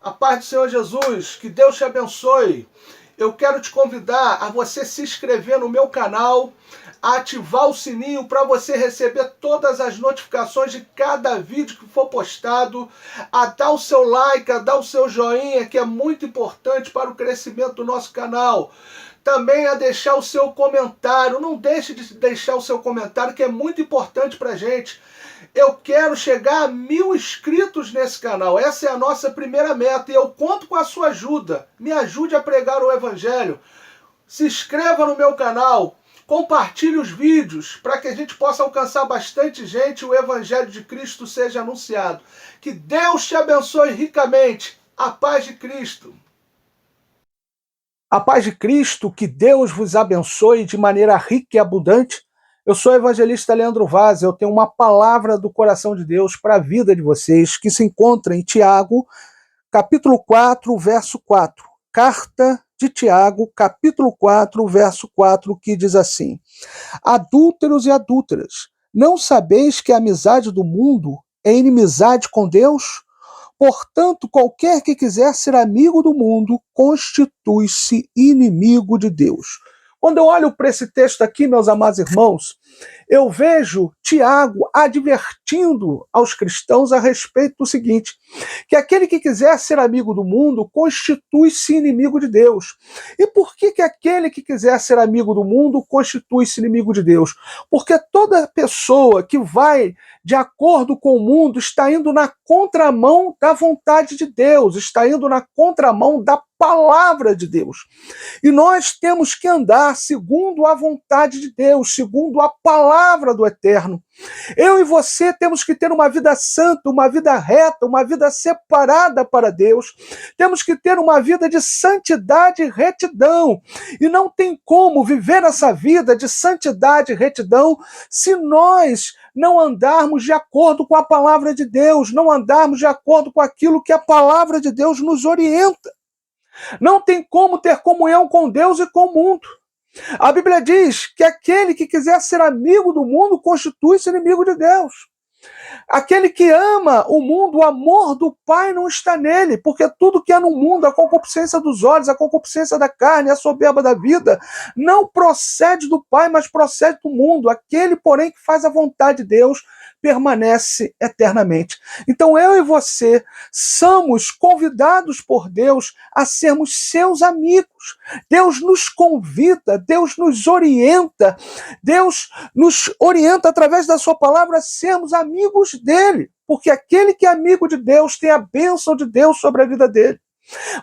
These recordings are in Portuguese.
A paz do Senhor Jesus, que Deus te abençoe. Eu quero te convidar a você se inscrever no meu canal, a ativar o sininho para você receber todas as notificações de cada vídeo que for postado, a dar o seu like, a dar o seu joinha, que é muito importante para o crescimento do nosso canal. Também a deixar o seu comentário. Não deixe de deixar o seu comentário, que é muito importante para a gente. Eu quero chegar a 1000 inscritos nesse canal. Essa é a nossa primeira meta e eu conto com a sua ajuda. Me ajude a pregar o Evangelho. Se inscreva no meu canal. Compartilhe os vídeos para que a gente possa alcançar bastante gente e o Evangelho de Cristo seja anunciado. Que Deus te abençoe ricamente. A paz de Cristo. A paz de Cristo, que Deus vos abençoe de maneira rica e abundante. Eu sou o evangelista Leandro Vaz, eu tenho uma palavra do coração de Deus para a vida de vocês, que se encontra em Tiago, capítulo 4, verso 4. Carta de Tiago, capítulo 4, verso 4, que diz assim: Adúlteros e adúlteras, não sabeis que a amizade do mundo é inimizade com Deus? Portanto, qualquer que quiser ser amigo do mundo, constitui-se inimigo de Deus. Quando eu olho para esse texto aqui, meus amados irmãos, eu vejo Tiago advertindo aos cristãos a respeito do seguinte, que aquele que quiser ser amigo do mundo constitui-se inimigo de Deus. E por que aquele que quiser ser amigo do mundo constitui-se inimigo de Deus? Porque toda pessoa que vai de acordo com o mundo está indo na contramão da vontade de Deus, está indo na contramão da palavra de Deus. E nós temos que andar segundo a vontade de Deus, segundo a palavra do Eterno. Eu e você temos que ter uma vida santa, uma vida reta, uma vida separada para Deus. Temos que ter uma vida de santidade e retidão. E não tem como viver essa vida de santidade e retidão se nós não andarmos de acordo com a palavra de Deus, não andarmos de acordo com aquilo que a palavra de Deus nos orienta. Não tem como ter comunhão com Deus e com o mundo. A Bíblia diz que aquele que quiser ser amigo do mundo constitui-se inimigo de Deus. Aquele que ama o mundo, o amor do Pai não está nele, porque tudo que é no mundo, a concupiscência dos olhos, a concupiscência da carne, a soberba da vida, não procede do Pai, mas procede do mundo. Aquele, porém, que faz a vontade de Deus, permanece eternamente. Então eu e você somos convidados por Deus a sermos seus amigos. Deus nos convida, Deus nos orienta através da sua palavra a sermos amigos dele, porque aquele que é amigo de Deus tem a bênção de Deus sobre a vida dele.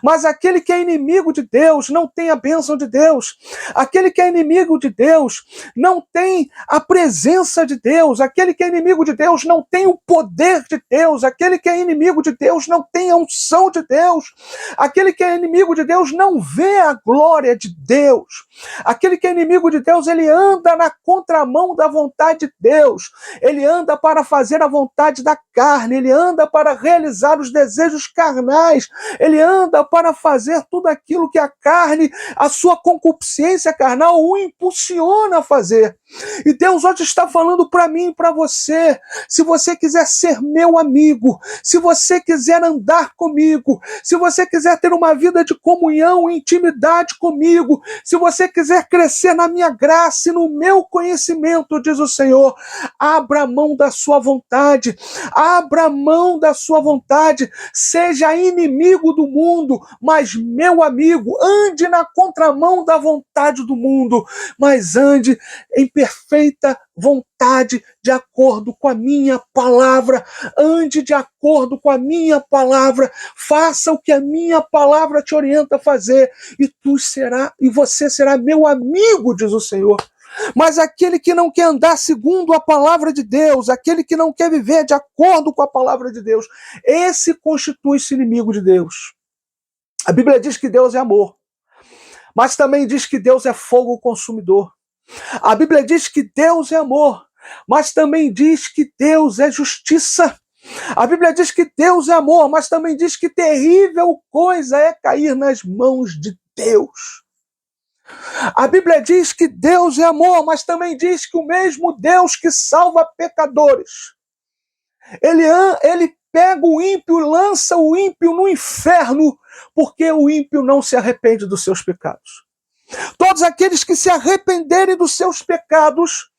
Mas aquele que é inimigo de Deus não tem a bênção de Deus. Aquele que é inimigo de Deus não tem a presença de Deus. Aquele que é inimigo de Deus não tem o poder de Deus. Aquele que é inimigo de Deus não tem a unção de Deus. Aquele que é inimigo de Deus não vê a glória de Deus. Aquele que é inimigo de Deus, ele anda na contramão da vontade de Deus. Ele anda para fazer a vontade da carne. Ele anda para realizar os desejos carnais. Ele anda para fazer tudo aquilo que a carne, a sua concupiscência carnal o impulsiona a fazer. E Deus hoje está falando para mim e para você, se você quiser ser meu amigo, se você quiser andar comigo, se você quiser ter uma vida de comunhão e intimidade comigo, se você quiser crescer na minha graça e no meu conhecimento, diz o Senhor, abra mão da sua vontade, abra mão da sua vontade, seja inimigo do mundo, mas meu amigo, ande na contramão da vontade do mundo, mas ande em perfeita vontade, de acordo com a minha palavra, ande de acordo com a minha palavra, faça o que a minha palavra te orienta a fazer, e você será meu amigo, diz o Senhor. Mas aquele que não quer andar segundo a palavra de Deus, aquele que não quer viver de acordo com a palavra de Deus, esse constitui-se inimigo de Deus. A Bíblia diz que Deus é amor, mas também diz que Deus é fogo consumidor. A Bíblia diz que Deus é amor, mas também diz que Deus é justiça. A Bíblia diz que Deus é amor, mas também diz que terrível coisa é cair nas mãos de Deus. A Bíblia diz que Deus é amor, mas também diz que o mesmo Deus que salva pecadores, ele pega o ímpio e lança o ímpio no inferno, porque o ímpio não se arrepende dos seus pecados. Todos aqueles que se arrependerem dos seus pecados,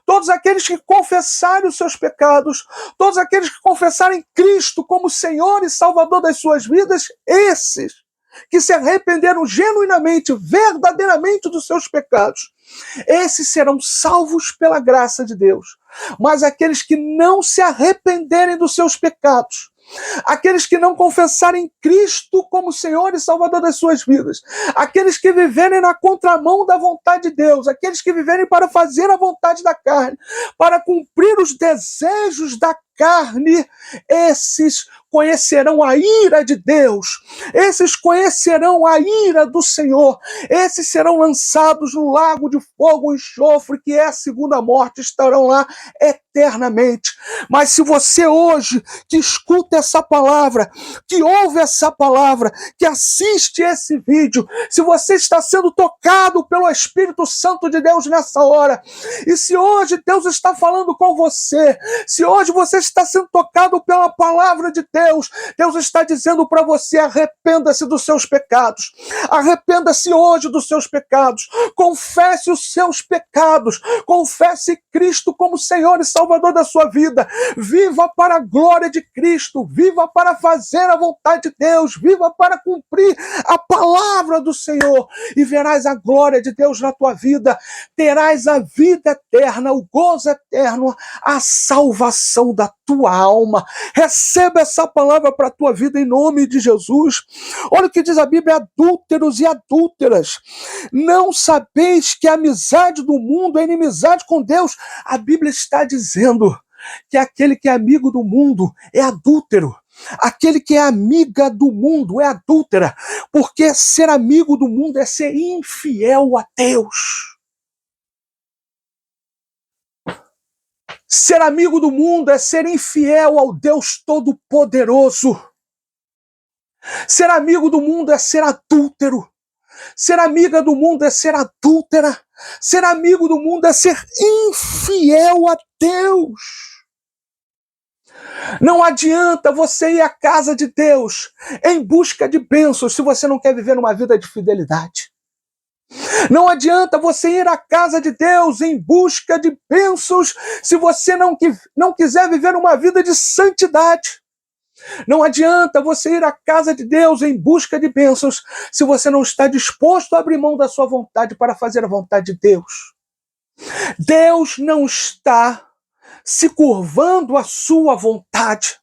todos aqueles que confessarem os seus pecados, todos aqueles que confessarem Cristo como Senhor e Salvador das suas vidas, esses que se arrependeram genuinamente, verdadeiramente dos seus pecados, esses serão salvos pela graça de Deus. Mas aqueles que não se arrependerem dos seus pecados, aqueles que não confessarem Cristo como Senhor e Salvador das suas vidas, aqueles que viverem na contramão da vontade de Deus, aqueles que viverem para fazer a vontade da carne, para cumprir os desejos da carne, esses conhecerão a ira de Deus, esses conhecerão a ira do Senhor, esses serão lançados no lago de fogo e enxofre, que é a segunda morte, estarão lá eternamente. Mas se você hoje, que escuta essa palavra, que ouve essa palavra, que assiste esse vídeo, se você está sendo tocado pelo Espírito Santo de Deus nessa hora, e se hoje Deus está falando com você, se hoje você está sendo tocado pela palavra de Deus, Deus está dizendo para você: arrependa-se dos seus pecados, arrependa-se hoje dos seus pecados, confesse os seus pecados, confesse Cristo como Senhor e Salvador da sua vida, viva para a glória de Cristo, viva para fazer a vontade de Deus, viva para cumprir a palavra do Senhor, e verás a glória de Deus na tua vida, terás a vida eterna, o gozo eterno, a salvação da tua alma. Receba essa palavra para a tua vida em nome de Jesus. Olha o que diz a Bíblia: adúlteros e adúlteras, não sabeis que a amizade do mundo é inimizade com Deus? A Bíblia está dizendo que aquele que é amigo do mundo é adúltero. Aquele que é amiga do mundo é adúltera, porque ser amigo do mundo é ser infiel a Deus. Ser amigo do mundo é ser infiel ao Deus Todo-Poderoso. Ser amigo do mundo é ser adúltero. Ser amiga do mundo é ser adúltera. Ser amigo do mundo é ser infiel a Deus. Não adianta você ir à casa de Deus em busca de bênçãos se você não quer viver uma vida de fidelidade. Não adianta você ir à casa de Deus em busca de bênçãos se você não quiser viver uma vida de santidade. Não adianta você ir à casa de Deus em busca de bênçãos se você não está disposto a abrir mão da sua vontade para fazer a vontade de Deus. Deus não está se curvando à sua vontade.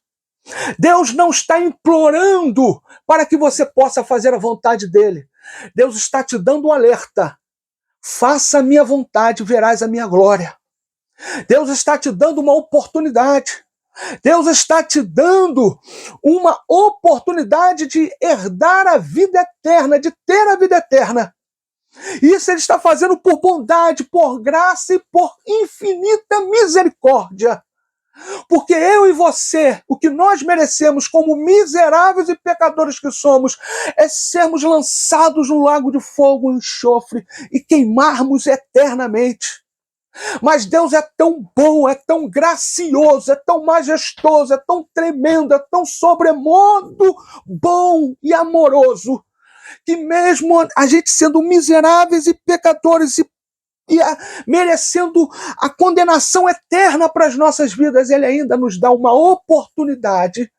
Deus não está implorando para que você possa fazer a vontade dele. Deus está te dando um alerta: faça a minha vontade, verás a minha glória. Deus está te dando uma oportunidade. Deus está te dando uma oportunidade de herdar a vida eterna, de ter a vida eterna. Isso Ele está fazendo por bondade, por graça e por infinita misericórdia. Porque eu e você, o que nós merecemos como miseráveis e pecadores que somos, é sermos lançados no lago de fogo e enxofre e queimarmos eternamente. Mas Deus é tão bom, é tão gracioso, é tão majestoso, é tão tremendo, é tão sobremodo bom e amoroso, que mesmo a gente sendo miseráveis e pecadores e merecendo a condenação eterna para as nossas vidas, Ele ainda nos dá uma oportunidade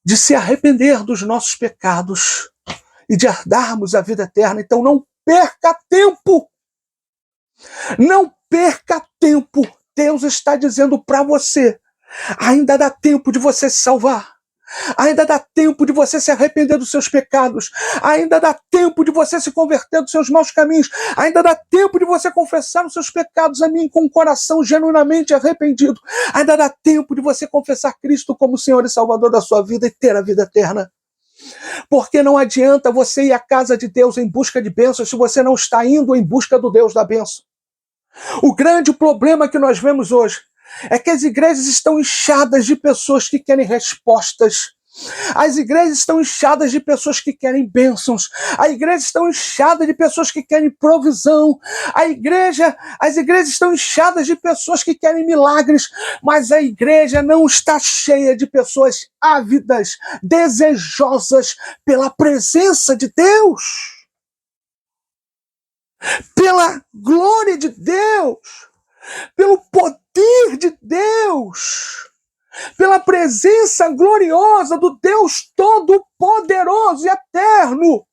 de se arrepender dos nossos pecados e de herdarmos a vida eterna. Então não perca tempo! Não perca tempo! Deus está dizendo para você: ainda dá tempo de você se salvar. Ainda dá tempo de você se arrepender dos seus pecados. Ainda dá tempo de você se converter dos seus maus caminhos. Ainda dá tempo de você confessar os seus pecados a mim com o coração genuinamente arrependido. Ainda dá tempo de você confessar Cristo como Senhor e Salvador da sua vida e ter a vida eterna. Porque não adianta você ir à casa de Deus em busca de bênçãos se você não está indo em busca do Deus da bênção. O grande problema que nós vemos hoje é que as igrejas estão inchadas de pessoas que querem respostas As igrejas estão inchadas de pessoas que querem bênçãos. As igrejas estão inchadas de pessoas que querem provisão. As igrejas estão inchadas de pessoas que querem milagres. Mas a igreja não está cheia de pessoas ávidas, desejosas pela presença de Deus, pela glória de Deus, pelo poder de Deus, pela presença gloriosa do Deus Todo-Poderoso e Eterno.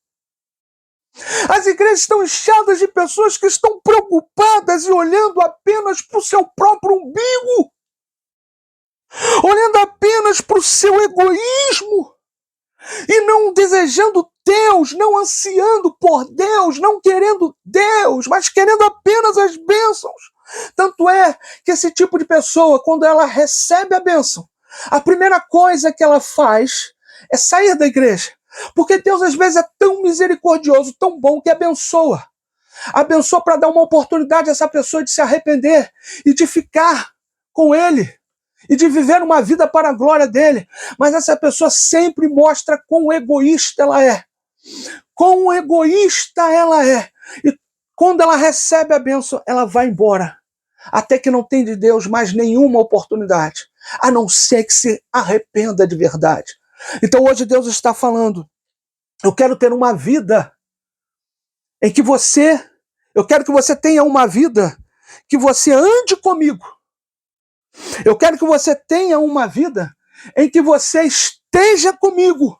As igrejas estão inchadas de pessoas que estão preocupadas e olhando apenas para o seu próprio umbigo, olhando apenas para o seu egoísmo, e não desejando Deus, não ansiando por Deus, não querendo Deus, mas querendo apenas as bênçãos. Tanto é que esse tipo de pessoa, quando ela recebe a bênção, a primeira coisa que ela faz é sair da igreja. Porque Deus às vezes é tão misericordioso, tão bom, que abençoa. Abençoa para dar uma oportunidade a essa pessoa de se arrepender e de ficar com Ele e de viver uma vida para a glória dele. Mas essa pessoa sempre mostra quão egoísta ela é. Quão egoísta ela é. E quando ela recebe a bênção, ela vai embora. Até que não tem de Deus mais nenhuma oportunidade, a não ser que se arrependa de verdade. Então hoje Deus está falando, eu quero ter uma vida em que eu quero que você tenha uma vida que você ande comigo. Eu quero que você tenha uma vida em que você esteja comigo.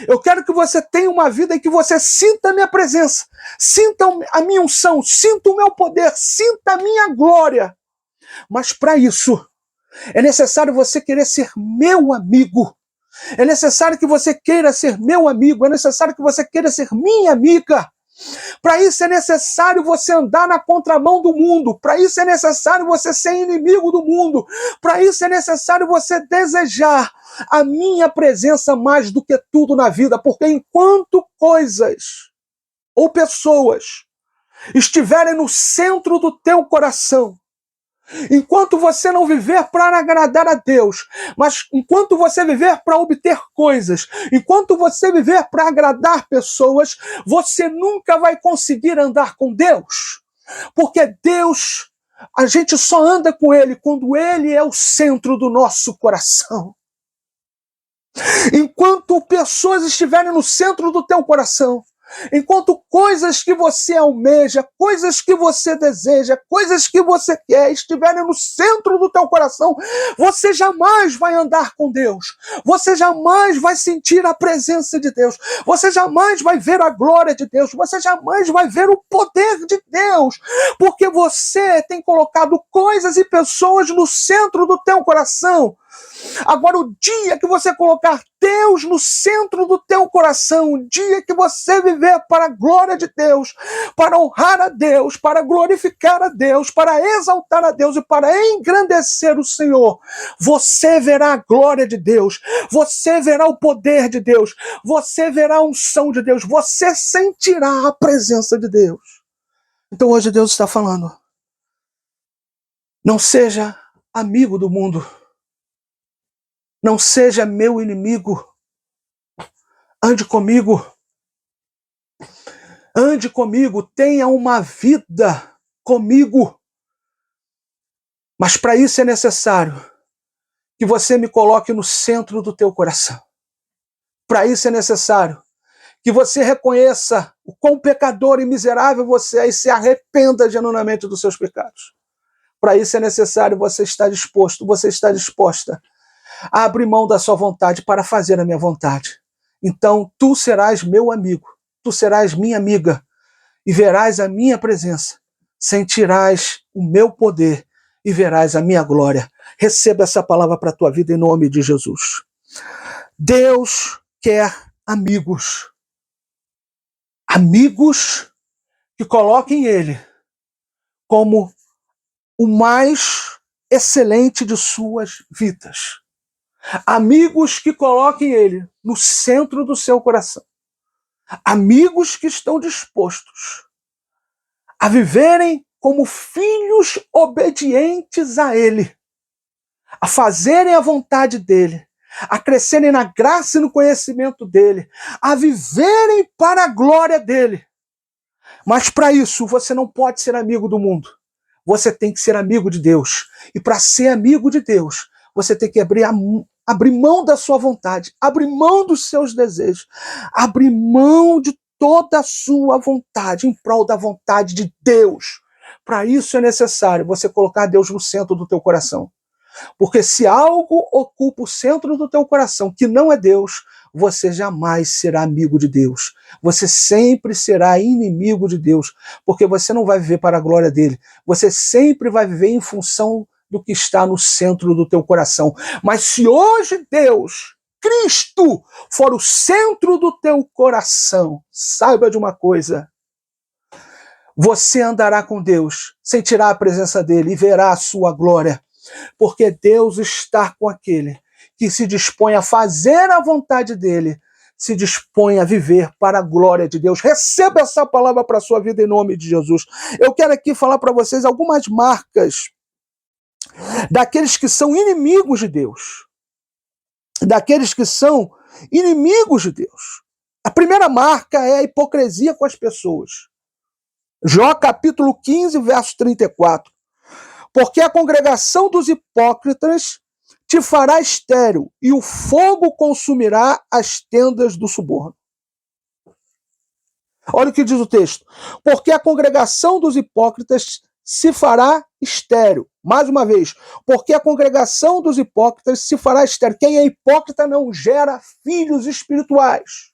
Eu quero que você tenha uma vida em que você sinta a minha presença, sinta a minha unção, sinta o meu poder, sinta a minha glória. Mas para isso, é necessário você querer ser meu amigo. É necessário que você queira ser meu amigo. É necessário que você queira ser minha amiga. Para isso é necessário você andar na contramão do mundo. Para isso é necessário você ser inimigo do mundo. Para isso é necessário você desejar a minha presença mais do que tudo na vida. Porque enquanto coisas ou pessoas estiverem no centro do teu coração, enquanto você não viver para agradar a Deus, mas enquanto você viver para obter coisas, enquanto você viver para agradar pessoas, você nunca vai conseguir andar com Deus. Porque Deus, a gente só anda com Ele quando Ele é o centro do nosso coração. Enquanto pessoas estiverem no centro do teu coração, enquanto coisas que você almeja, coisas que você deseja, coisas que você quer estiverem no centro do teu coração, você jamais vai andar com Deus. Você jamais vai sentir a presença de Deus. Você jamais vai ver a glória de Deus. Você jamais vai ver o poder de Deus. Porque você tem colocado coisas e pessoas no centro do teu coração. Agora, o dia que você colocar Deus no centro do teu coração, o dia que você viver para a glória de Deus, para honrar a Deus, para glorificar a Deus, para exaltar a Deus e para engrandecer o Senhor, você verá a glória de Deus, você verá o poder de Deus, você verá a unção de Deus, você sentirá a presença de Deus. Então hoje Deus está falando, não seja amigo do mundo, não seja meu inimigo. Ande comigo. Ande comigo. Tenha uma vida comigo. Mas para isso é necessário que você me coloque no centro do teu coração. Para isso é necessário que você reconheça o quão pecador e miserável você é e se arrependa genuinamente dos seus pecados. Para isso é necessário você estar disposto, você estar disposta a abrir mão da sua vontade para fazer a minha vontade. Então tu serás meu amigo, tu serás minha amiga, e verás a minha presença, sentirás o meu poder e verás a minha glória. Receba essa palavra para a tua vida em nome de Jesus. Deus quer amigos. Amigos que coloquem Ele como o mais excelente de suas vidas. Amigos que coloquem Ele no centro do seu coração. Amigos que estão dispostos a viverem como filhos obedientes a Ele, a fazerem a vontade dEle, a crescerem na graça e no conhecimento dele, a viverem para a glória dele. Mas para isso, você não pode ser amigo do mundo. Você tem que ser amigo de Deus. E para ser amigo de Deus, você tem que abrir mão da sua vontade, abrir mão dos seus desejos, abrir mão de toda a sua vontade em prol da vontade de Deus. Para isso é necessário você colocar Deus no centro do teu coração. Porque se algo ocupa o centro do teu coração que não é Deus, você jamais será amigo de Deus. Você sempre será inimigo de Deus, porque você não vai viver para a glória dele. Você sempre vai viver em função do que está no centro do teu coração. Mas se hoje Deus, Cristo, for o centro do teu coração, saiba de uma coisa: você andará com Deus, sentirá a presença dele e verá a sua glória. Porque Deus está com aquele que se dispõe a fazer a vontade dele, se dispõe a viver para a glória de Deus. Receba essa palavra para a sua vida em nome de Jesus. Eu quero aqui falar para vocês algumas marcas daqueles que são inimigos de Deus. Daqueles que são inimigos de Deus. A primeira marca é a hipocrisia com as pessoas. Jó capítulo 15, verso 34. Porque a congregação dos hipócritas te fará estéril, e o fogo consumirá as tendas do suborno. Olha o que diz o texto. Porque a congregação dos hipócritas se fará estéril. Mais uma vez, porque a congregação dos hipócritas se fará estéril. Quem é hipócrita não gera filhos espirituais.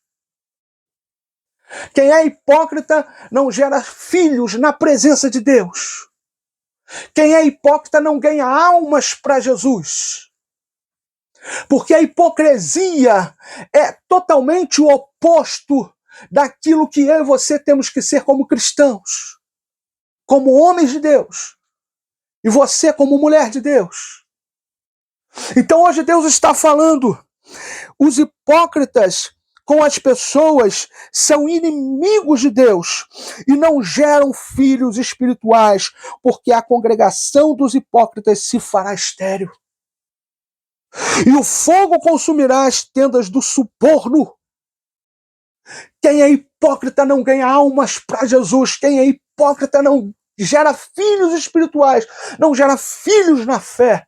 Quem é hipócrita não gera filhos na presença de Deus. Quem é hipócrita não ganha almas para Jesus. Porque a hipocrisia é totalmente o oposto daquilo que eu e você temos que ser como cristãos, como homens de Deus, e você como mulher de Deus. Então hoje Deus está falando, os hipócritas com as pessoas são inimigos de Deus e não geram filhos espirituais, porque a congregação dos hipócritas se fará estéril. E o fogo consumirá as tendas do suborno. Quem é hipócrita não ganha almas para Jesus. Quem é hipócrita não gera filhos espirituais, não gera filhos na fé.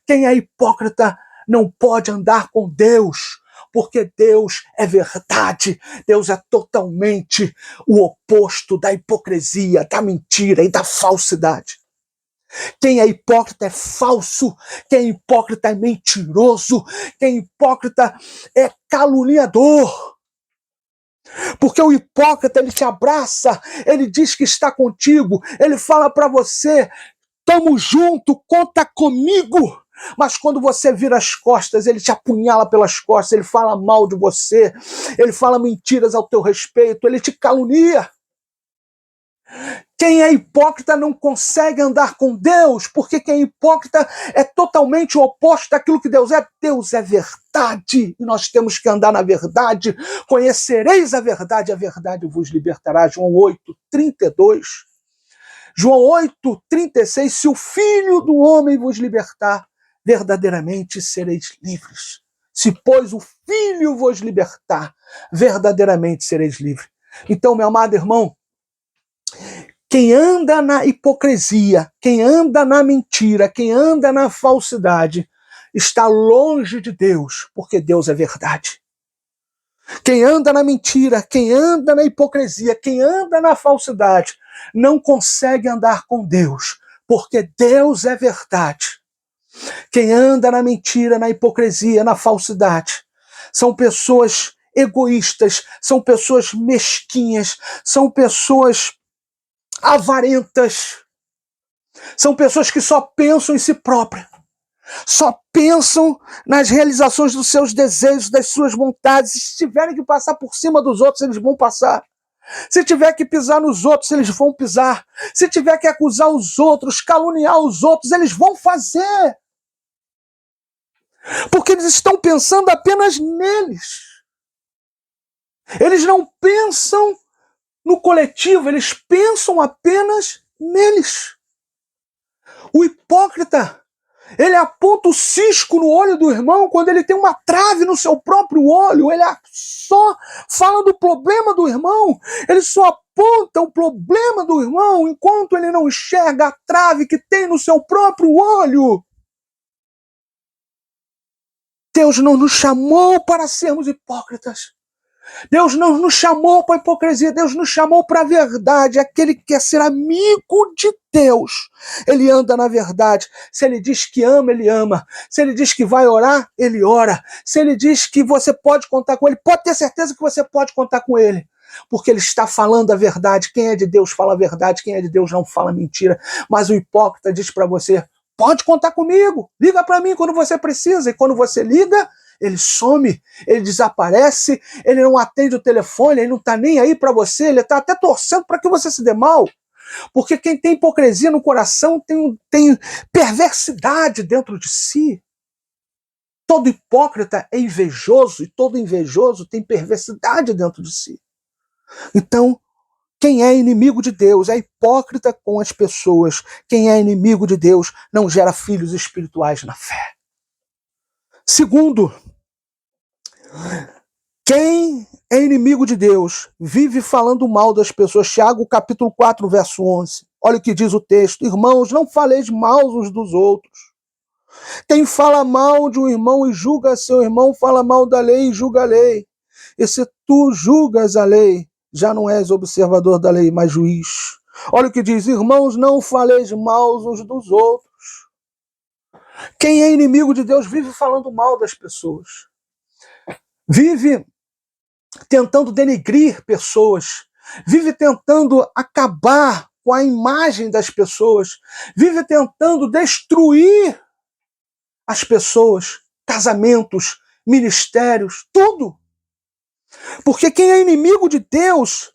Quem é hipócrita não pode andar com Deus, porque Deus é verdade. Deus é totalmente o oposto da hipocrisia, da mentira e da falsidade. Quem é hipócrita é falso, quem é hipócrita é mentiroso, quem é hipócrita é caluniador. Porque o hipócrita, ele te abraça, ele diz que está contigo, ele fala para você, tamo junto, conta comigo. Mas quando você vira as costas, ele te apunhala pelas costas, ele fala mal de você, ele fala mentiras ao teu respeito, ele te calunia. Quem é hipócrita não consegue andar com Deus, porque quem é hipócrita é totalmente o oposto daquilo que Deus é. Deus é verdade, e nós temos que andar na verdade. Conhecereis a verdade vos libertará. João 8:32. João 8:36. Se o Filho do Homem vos libertar, verdadeiramente sereis livres. Se, pois, o Filho vos libertar, verdadeiramente sereis livres. Então, meu amado irmão, quem anda na hipocrisia, quem anda na mentira, quem anda na falsidade, está longe de Deus, porque Deus é verdade. Quem anda na mentira, quem anda na hipocrisia, quem anda na falsidade, não consegue andar com Deus, porque Deus é verdade. Quem anda na mentira, na hipocrisia, na falsidade, são pessoas egoístas, são pessoas mesquinhas, são pessoas avarentas, são pessoas que só pensam em si próprias, só pensam nas realizações dos seus desejos, das suas vontades. Se tiverem que passar por cima dos outros, eles vão passar. Se tiver que pisar nos outros, eles vão pisar. Se tiver que acusar os outros, caluniar os outros, eles vão fazer. Porque eles estão pensando apenas neles. Eles não pensam no coletivo, eles pensam apenas neles. O hipócrita, Ele aponta o cisco no olho do irmão quando ele tem uma trave no seu próprio olho. Ele só fala do problema do irmão. Ele só aponta o problema do irmão enquanto ele não enxerga a trave que tem no seu próprio olho. Deus não nos chamou para sermos hipócritas. Deus não nos chamou para a hipocrisia, Deus nos chamou para a verdade. Aquele que quer ser amigo de Deus, ele anda na verdade. Se ele diz que ama, ele ama. Se ele diz que vai orar, ele ora. Se ele diz que você pode contar com ele, pode ter certeza que você pode contar com ele. Porque ele está falando a verdade. Quem é de Deus fala a verdade, quem é de Deus não fala mentira. Mas o hipócrita diz para você, pode contar comigo, liga para mim quando você precisa. E quando você liga, ele some, ele desaparece, ele não atende o telefone, ele não está nem aí para você, ele está até torcendo para que você se dê mal. Porque quem tem hipocrisia no coração tem perversidade dentro de si. Todo hipócrita é invejoso e todo invejoso tem perversidade dentro de si. Então, quem é inimigo de Deus é hipócrita com as pessoas. Quem é inimigo de Deus não gera filhos espirituais na fé. Segundo, quem é inimigo de Deus vive falando mal das pessoas. Tiago capítulo 4, verso 11. Olha o que diz o texto. Irmãos, não faleis mal uns dos outros. Quem fala mal de um irmão e julga seu irmão, fala mal da lei e julga a lei. E se tu julgas a lei, já não és observador da lei, mas juiz. Olha o que diz. Irmãos, não faleis mal uns dos outros. Quem é inimigo de Deus vive falando mal das pessoas. Vive tentando denegrir pessoas. Vive tentando acabar com a imagem das pessoas. Vive tentando destruir as pessoas, casamentos, ministérios, tudo. Porque quem é inimigo de Deus,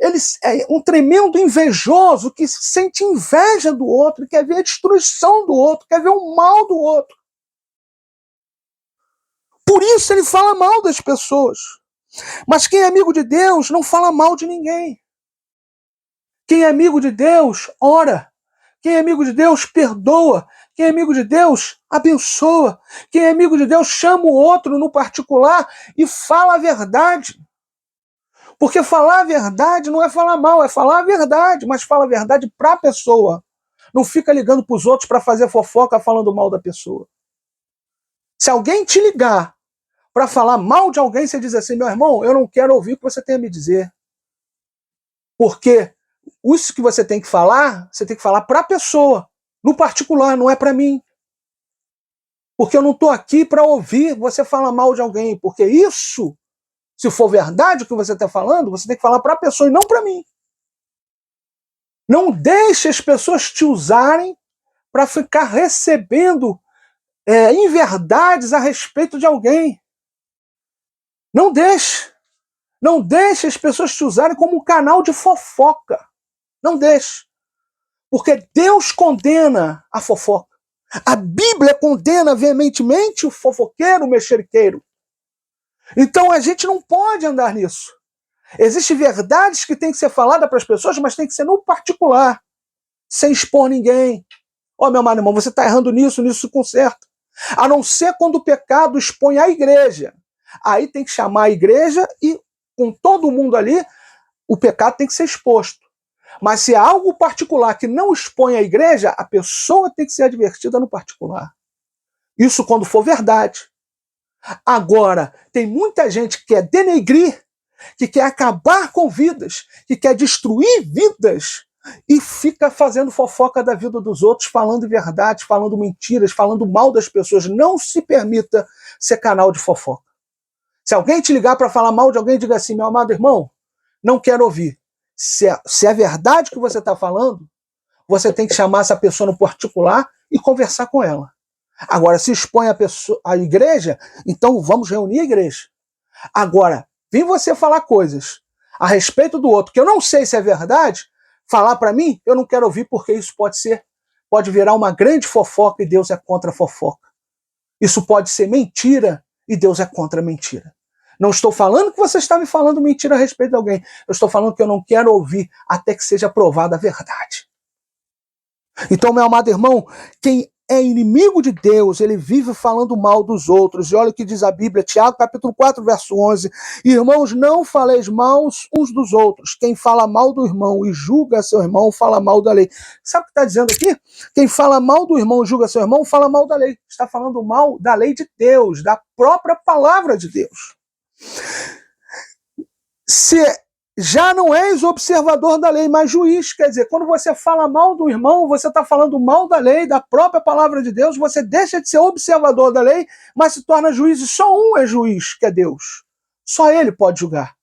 ele é um tremendo invejoso que sente inveja do outro, quer ver a destruição do outro, quer ver o mal do outro. Por isso ele fala mal das pessoas. Mas quem é amigo de Deus não fala mal de ninguém. Quem é amigo de Deus, ora. Quem é amigo de Deus, perdoa. Quem é amigo de Deus, abençoa. Quem é amigo de Deus, chama o outro no particular e fala a verdade. Porque falar a verdade não é falar mal, é falar a verdade, mas fala a verdade para a pessoa. Não fica ligando para os outros para fazer fofoca falando mal da pessoa. Se alguém te ligar para falar mal de alguém, você diz assim, meu irmão, eu não quero ouvir o que você tem a me dizer. Porque isso que você tem que falar para a pessoa, no particular, não é para mim. Porque eu não estou aqui para ouvir você falar mal de alguém, porque isso, se for verdade o que você está falando, você tem que falar para a pessoa e não para mim. Não deixe as pessoas te usarem para ficar recebendo inverdades a respeito de alguém. Não deixe. Não deixe as pessoas te usarem como um canal de fofoca. Não deixe. Porque Deus condena a fofoca. A Bíblia condena veementemente o fofoqueiro, o mexeriqueiro. Então a gente não pode andar nisso. Existem verdades que têm que ser faladas para as pessoas, mas tem que ser no particular, sem expor ninguém. Meu amado irmão, você está errando nisso se conserta. A não ser quando o pecado expõe a igreja. Aí tem que chamar a igreja e, com todo mundo ali, o pecado tem que ser exposto. Mas se é algo particular que não expõe a igreja, a pessoa tem que ser advertida no particular. Isso quando for verdade. Agora, tem muita gente que quer denegrir, que quer acabar com vidas, que quer destruir vidas e fica fazendo fofoca da vida dos outros, falando verdades, falando mentiras, falando mal das pessoas. Não se permita ser canal de fofoca. Se alguém te ligar para falar mal de alguém, diga assim, meu amado irmão, não quero ouvir. Se é verdade que você está falando, você tem que chamar essa pessoa no particular e conversar com ela. Agora, se expõe a igreja, então vamos reunir a igreja. Agora, vem você falar coisas a respeito do outro, que eu não sei se é verdade, falar para mim, eu não quero ouvir, porque isso pode virar uma grande fofoca e Deus é contra a fofoca. Isso pode ser mentira e Deus é contra a mentira. Não estou falando que você está me falando mentira a respeito de alguém. Eu estou falando que eu não quero ouvir até que seja provada a verdade. Então, meu amado irmão, quem é inimigo de Deus, ele vive falando mal dos outros. E olha o que diz a Bíblia, Tiago, capítulo 4, verso 11. Irmãos, não faleis mal uns dos outros. Quem fala mal do irmão e julga seu irmão, fala mal da lei. Sabe o que está dizendo aqui? Quem fala mal do irmão e julga seu irmão, fala mal da lei. Está falando mal da lei de Deus, da própria palavra de Deus. Se já não és observador da lei, mas juiz. Quer dizer, quando você fala mal do irmão, você está falando mal da lei, da própria palavra de Deus, você deixa de ser observador da lei, mas se torna juiz, e só um é juiz, que é Deus. Só ele pode julgar.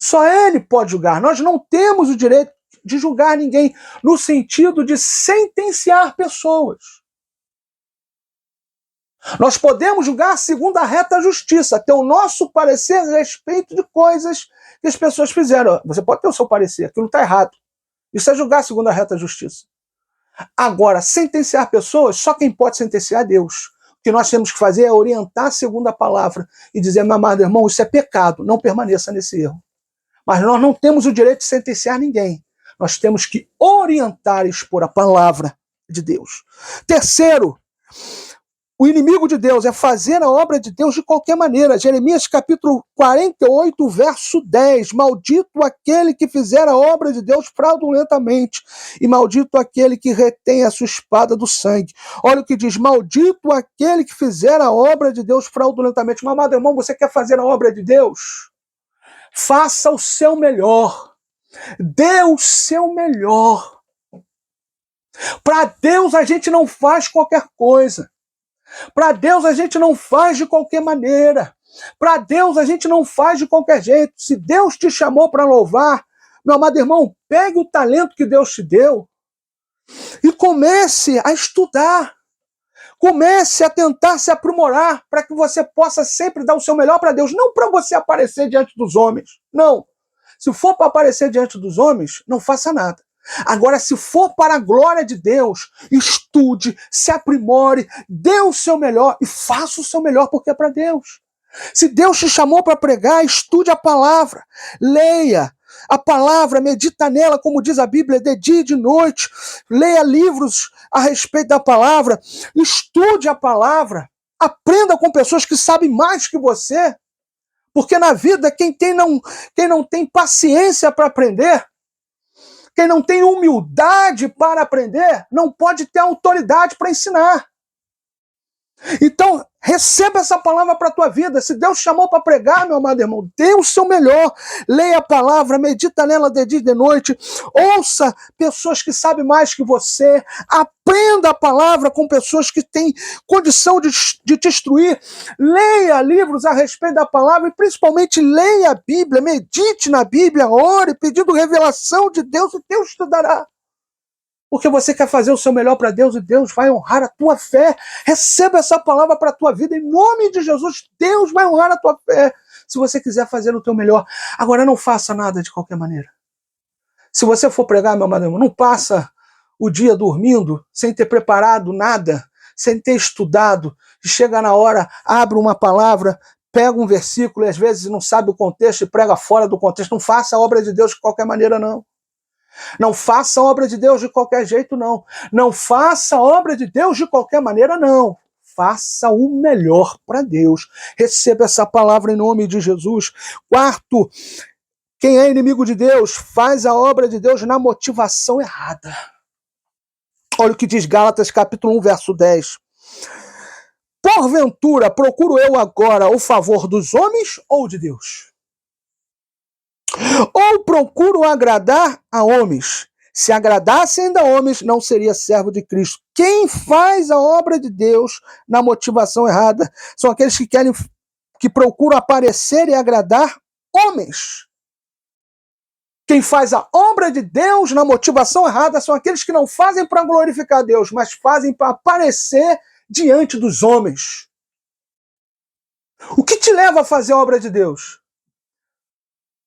Só ele pode julgar. Nós não temos o direito de julgar ninguém, no sentido de sentenciar pessoas. Nós podemos julgar segundo a reta justiça, ter o nosso parecer a respeito de coisas que as pessoas fizeram. Você pode ter o seu parecer, aquilo está errado. Isso é julgar segundo a reta justiça. Agora, sentenciar pessoas, só quem pode sentenciar é Deus. O que nós temos que fazer é orientar segundo a palavra e dizer, meu amado irmão, isso é pecado, não permaneça nesse erro. Mas nós não temos o direito de sentenciar ninguém. Nós temos que orientar e expor a palavra de Deus. Terceiro, o inimigo de Deus é fazer a obra de Deus de qualquer maneira. Jeremias capítulo 48, verso 10. Maldito aquele que fizer a obra de Deus fraudulentamente, e maldito aquele que retém a sua espada do sangue. Olha o que diz, maldito aquele que fizer a obra de Deus fraudulentamente. Meu amado irmão, você quer fazer a obra de Deus? Faça o seu melhor. Dê o seu melhor. Para Deus a gente não faz qualquer coisa. Para Deus a gente não faz de qualquer maneira. Para Deus a gente não faz de qualquer jeito. Se Deus te chamou para louvar, meu amado irmão, pegue o talento que Deus te deu e comece a estudar. Comece a tentar se aprimorar para que você possa sempre dar o seu melhor para Deus. Não para você aparecer diante dos homens. Não. Se for para aparecer diante dos homens, não faça nada. Agora, se for para a glória de Deus, estude, se aprimore, dê o seu melhor e faça o seu melhor, porque é para Deus. Se Deus te chamou para pregar, estude a palavra, leia a palavra, medita nela, como diz a Bíblia, de dia e de noite, leia livros a respeito da palavra, estude a palavra, aprenda com pessoas que sabem mais que você, porque na vida quem não tem paciência para aprender, quem não tem humildade para aprender, não pode ter autoridade para ensinar. Então, receba essa palavra para a tua vida. Se Deus chamou para pregar, meu amado irmão, dê o seu melhor. Leia a palavra, medita nela de dia e de noite. Ouça pessoas que sabem mais que você. Aprenda a palavra com pessoas que têm condição de te instruir. Leia livros a respeito da palavra e principalmente leia a Bíblia, medite na Bíblia, ore pedindo revelação de Deus e Deus te dará. Porque você quer fazer o seu melhor para Deus e Deus vai honrar a tua fé. Receba essa palavra para a tua vida. Em nome de Jesus, Deus vai honrar a tua fé. Se você quiser fazer o teu melhor. Agora, não faça nada de qualquer maneira. Se você for pregar, meu amado irmão, não passa o dia dormindo, sem ter preparado nada, sem ter estudado. Chega na hora, abre uma palavra, pega um versículo e às vezes não sabe o contexto e prega fora do contexto. Não faça a obra de Deus de qualquer maneira, não. Não faça a obra de Deus de qualquer jeito, não. Não faça a obra de Deus de qualquer maneira, não. Faça o melhor para Deus. Receba essa palavra em nome de Jesus. Quarto, quem é inimigo de Deus faz a obra de Deus na motivação errada. Olha o que diz Gálatas capítulo 1, verso 10. Porventura, procuro eu agora o favor dos homens ou de Deus? Ou procuro agradar a homens? Se agradasse ainda a homens, não seria servo de Cristo. Quem faz a obra de Deus na motivação errada são aqueles que procuram aparecer e agradar homens. Quem faz a obra de Deus na motivação errada são aqueles que não fazem para glorificar Deus, mas fazem para aparecer diante dos homens. O que te leva a fazer a obra de Deus?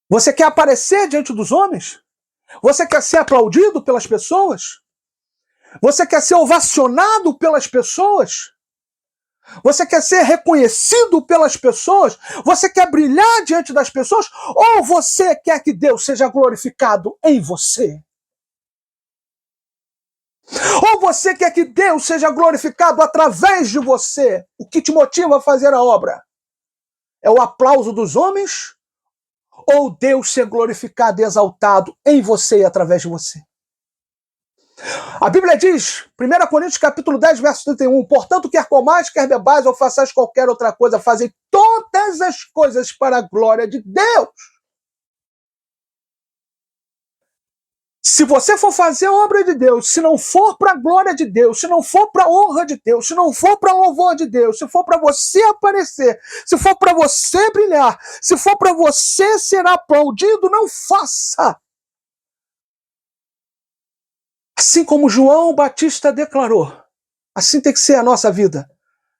Você quer aparecer diante dos homens? Você quer ser aplaudido pelas pessoas? Você quer ser ovacionado pelas pessoas? Você quer ser reconhecido pelas pessoas? Você quer brilhar diante das pessoas? Ou você quer que Deus seja glorificado em você? Ou você quer que Deus seja glorificado através de você? O que te motiva a fazer a obra? É o aplauso dos homens? Ou Deus ser glorificado e exaltado em você e através de você? A Bíblia diz, 1 Coríntios capítulo 10, verso 31, portanto, quer comais, quer bebais, ou façais qualquer outra coisa, fazei todas as coisas para a glória de Deus. Se você for fazer a obra de Deus, se não for para a glória de Deus, se não for para a honra de Deus, se não for para louvor de Deus, se for para você aparecer, se for para você brilhar, se for para você ser aplaudido, não faça. Assim como João Batista declarou, assim tem que ser a nossa vida.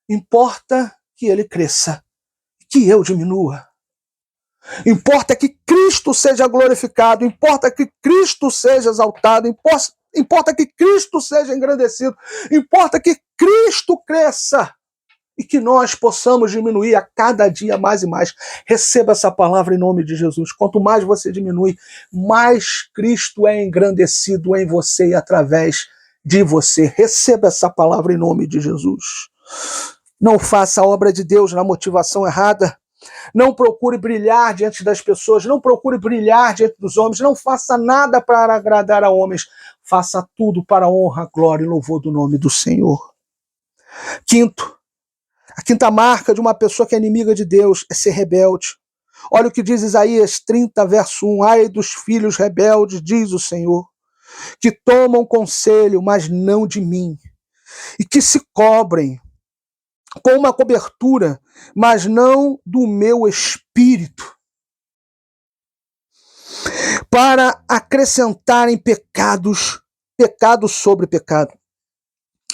Importa que ele cresça, que eu diminua. Importa que Cristo seja glorificado, importa que Cristo seja exaltado, importa que Cristo seja engrandecido, importa que Cristo cresça e que nós possamos diminuir a cada dia mais e mais. Receba essa palavra em nome de Jesus. Quanto mais você diminui, mais Cristo é engrandecido em você e através de você. Receba essa palavra em nome de Jesus. Não faça a obra de Deus na motivação errada. Não procure brilhar diante das pessoas, não procure brilhar diante dos homens, não faça nada para agradar a homens, faça tudo para a honra, glória e louvor do nome do Senhor. Quinto, a quinta marca de uma pessoa que é inimiga de Deus é ser rebelde. Olha o que diz Isaías 30, verso 1, ai dos filhos rebeldes, diz o Senhor, que tomam conselho, mas não de mim, e que se cobrem com uma cobertura, mas não do meu espírito, para acrescentarem pecado sobre pecado.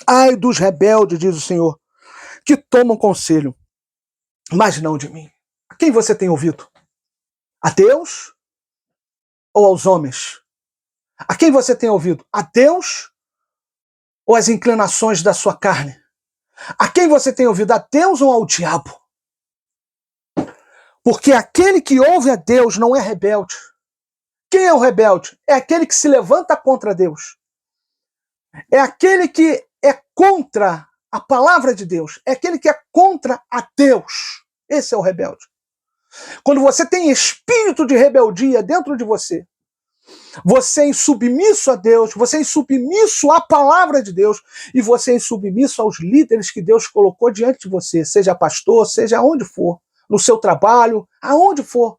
Ai dos rebeldes, diz o Senhor, que tomam conselho, mas não de mim. A quem você tem ouvido? A Deus ou aos homens? A quem você tem ouvido? A Deus ou às inclinações da sua carne? A quem você tem ouvido? A Deus ou ao diabo? Porque aquele que ouve a Deus não é rebelde. Quem é o rebelde? É aquele que se levanta contra Deus. É aquele que é contra a palavra de Deus. É aquele que é contra a Deus. Esse é o rebelde. Quando você tem espírito de rebeldia dentro de você, você é insubmisso a Deus, você é insubmisso à palavra de Deus e você é insubmisso aos líderes que Deus colocou diante de você, seja pastor, seja onde for, no seu trabalho, aonde for.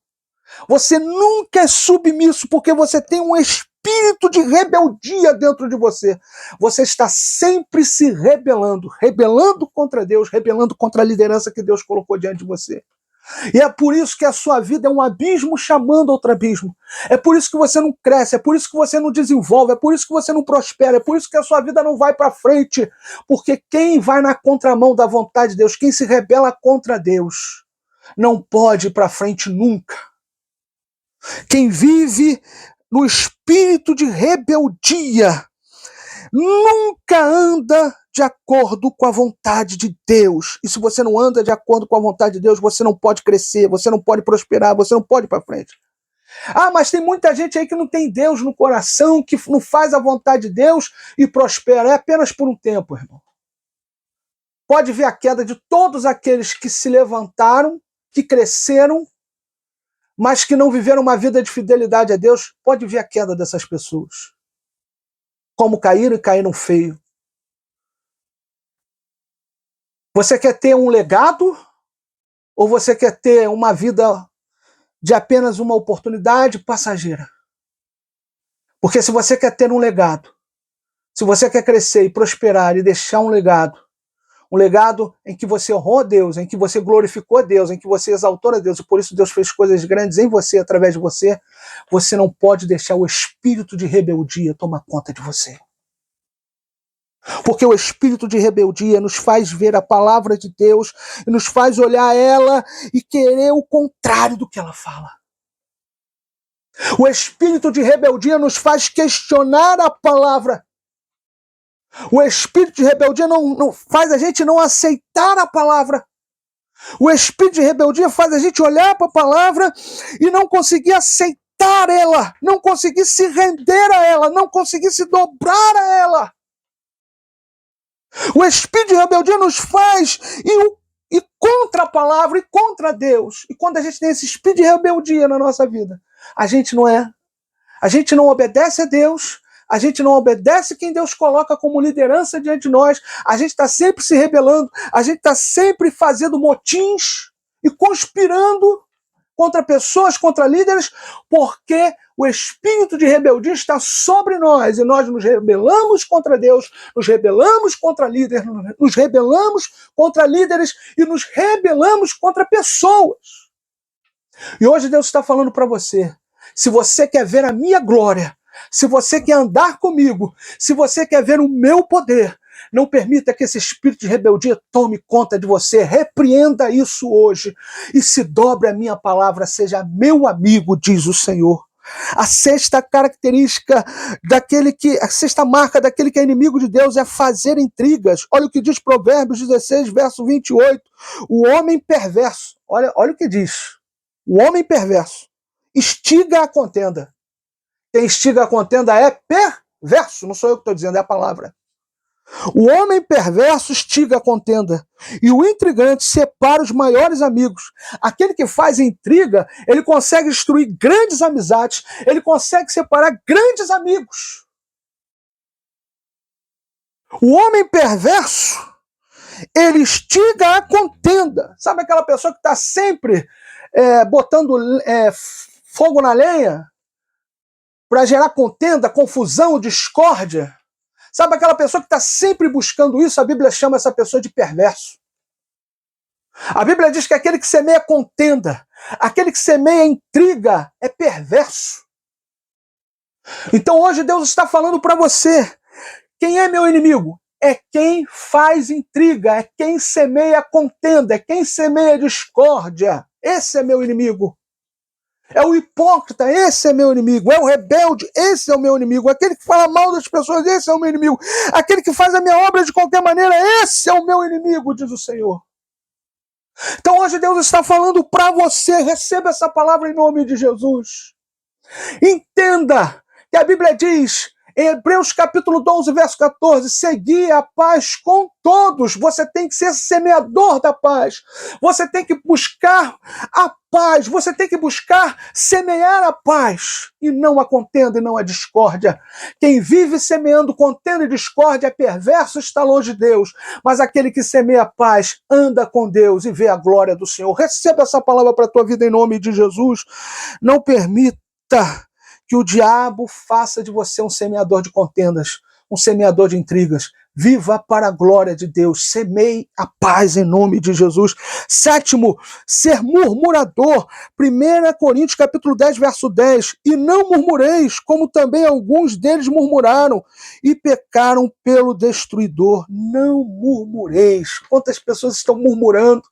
Você nunca é submisso porque você tem um espírito de rebeldia dentro de você. Você está sempre se rebelando contra Deus, rebelando contra a liderança que Deus colocou diante de você. E é por isso que a sua vida é um abismo chamando outro abismo. É por isso que você não cresce, é por isso que você não desenvolve, é por isso que você não prospera, é por isso que a sua vida não vai para frente. Porque quem vai na contramão da vontade de Deus, quem se rebela contra Deus, não pode ir para frente nunca. Quem vive no espírito de rebeldia nunca anda de acordo com a vontade de Deus. E se você não anda de acordo com a vontade de Deus, você não pode crescer, você não pode prosperar, você não pode ir para frente. Ah, mas tem muita gente aí que não tem Deus no coração, que não faz a vontade de Deus e prospera. É apenas por um tempo, irmão. Pode ver a queda de todos aqueles que se levantaram, que cresceram, mas que não viveram uma vida de fidelidade a Deus. Pode ver a queda dessas pessoas. Como caíram e caíram feio. Você quer ter um legado ou você quer ter uma vida de apenas uma oportunidade passageira? Porque se você quer ter um legado, se você quer crescer e prosperar e deixar um legado em que você honrou a Deus, em que você glorificou a Deus, em que você exaltou a Deus, e por isso Deus fez coisas grandes em você, através de você, você não pode deixar o espírito de rebeldia tomar conta de você. Porque o espírito de rebeldia nos faz ver a palavra de Deus e nos faz olhar ela e querer o contrário do que ela fala. O espírito de rebeldia nos faz questionar a palavra. O espírito de rebeldia não faz a gente não aceitar a palavra. O espírito de rebeldia faz a gente olhar para a palavra e não conseguir aceitar ela, não conseguir se render a ela, não conseguir se dobrar a ela. O espírito de rebeldia nos faz e contra a palavra e contra Deus. E quando a gente tem esse espírito de rebeldia na nossa vida, a gente não obedece a Deus, a gente não obedece quem Deus coloca como liderança diante de nós, a gente está sempre se rebelando, a gente está sempre fazendo motins e conspirando contra pessoas, contra líderes, porque o espírito de rebeldia está sobre nós e nós nos rebelamos contra Deus, nos rebelamos contra líderes, nos rebelamos contra líderes e nos rebelamos contra pessoas. E hoje Deus está falando para você, se você quer ver a minha glória, se você quer andar comigo, se você quer ver o meu poder, não permita que esse espírito de rebeldia tome conta de você. Repreenda isso hoje e se dobre a minha palavra, seja meu amigo, diz o Senhor. A sexta característica a sexta marca daquele que é inimigo de Deus é fazer intrigas. Olha o que diz Provérbios 16, verso 28. O homem perverso, olha o que diz. O homem perverso instiga a contenda. Quem instiga a contenda é perverso, não sou eu que estou dizendo, é a palavra. O homem perverso instiga a contenda, e o intrigante separa os maiores amigos. Aquele que faz intriga, ele consegue destruir grandes amizades, ele consegue separar grandes amigos. O homem perverso, ele instiga a contenda. Sabe aquela pessoa que está sempre botando fogo na lenha para gerar contenda, confusão, discórdia? Sabe aquela pessoa que está sempre buscando isso? A Bíblia chama essa pessoa de perverso. A Bíblia diz que aquele que semeia contenda, aquele que semeia intriga, é perverso. Então hoje Deus está falando para você, quem é meu inimigo? É quem faz intriga, é quem semeia contenda, é quem semeia discórdia. Esse é meu inimigo. É o hipócrita, esse é meu inimigo. É o rebelde, esse é o meu inimigo. Aquele que fala mal das pessoas, esse é o meu inimigo. Aquele que faz a minha obra de qualquer maneira, esse é o meu inimigo, diz o Senhor. Então hoje Deus está falando para você, receba essa palavra em nome de Jesus. Entenda que a Bíblia diz, em Hebreus capítulo 12, verso 14, segui a paz com todos. Você tem que ser semeador da paz. Você tem que buscar a paz. Você tem que buscar semear a paz e não a contenda e não a discórdia. Quem vive semeando contenda e discórdia é perverso, está longe de Deus. Mas aquele que semeia a paz anda com Deus e vê a glória do Senhor. Receba essa palavra para a tua vida em nome de Jesus. Não permita que o diabo faça de você um semeador de contendas, um semeador de intrigas. Viva para a glória de Deus. Semeie a paz em nome de Jesus. Sétimo, ser murmurador. 1 Coríntios capítulo 10, verso 10. E não murmureis, como também alguns deles murmuraram e pecaram pelo destruidor. Não murmureis. Quantas pessoas estão murmurando?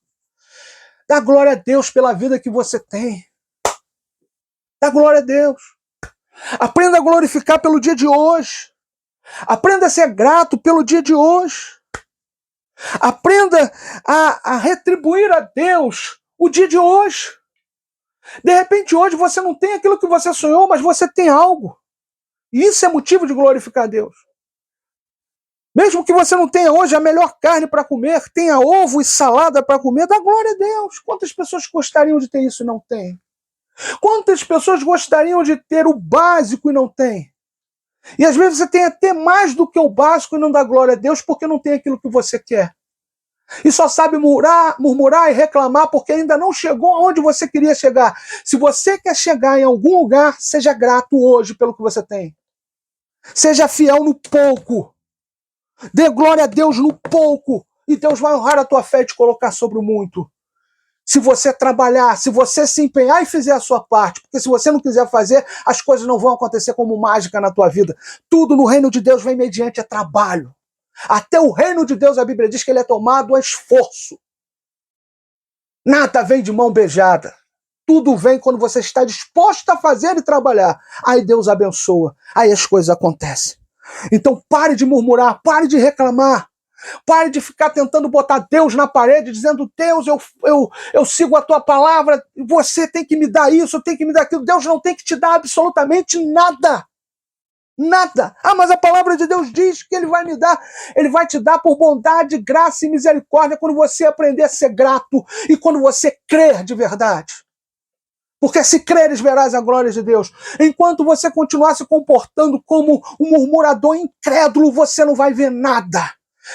Dá glória a Deus pela vida que você tem. Dá glória a Deus. Aprenda a glorificar pelo dia de hoje. Aprenda a ser grato pelo dia de hoje. Aprenda a retribuir a Deus o dia de hoje. De repente hoje você não tem aquilo que você sonhou, mas você tem algo. E isso é motivo de glorificar a Deus. Mesmo que você não tenha hoje a melhor carne para comer, tenha ovo e salada para comer, dá glória a Deus. Quantas pessoas gostariam de ter isso e não têm? Quantas pessoas gostariam de ter o básico e não tem? E às vezes você tem até mais do que o básico e não dá glória a Deus porque não tem aquilo que você quer. E só sabe murmurar e reclamar porque ainda não chegou aonde você queria chegar. Se você quer chegar em algum lugar, seja grato hoje pelo que você tem. Seja fiel no pouco. Dê glória a Deus no pouco. E Deus vai honrar a tua fé e te colocar sobre o muito. Se você trabalhar, se você se empenhar e fizer a sua parte, porque se você não quiser fazer, as coisas não vão acontecer como mágica na tua vida. Tudo no reino de Deus vem mediante a trabalho. Até o reino de Deus, a Bíblia diz que ele é tomado a esforço. Nada vem de mão beijada. Tudo vem quando você está disposto a fazer e trabalhar. Aí Deus abençoa, aí as coisas acontecem. Então pare de murmurar, pare de reclamar. Pare de ficar tentando botar Deus na parede, dizendo, Deus, eu sigo a tua palavra, você tem que me dar isso, tem que me dar aquilo. Deus não tem que te dar absolutamente nada. Nada. Ah, mas a palavra de Deus diz que Ele vai me dar, Ele vai te dar por bondade, graça e misericórdia quando você aprender a ser grato e quando você crer de verdade. Porque se creres, verás a glória de Deus. Enquanto você continuar se comportando como um murmurador incrédulo, você não vai ver nada.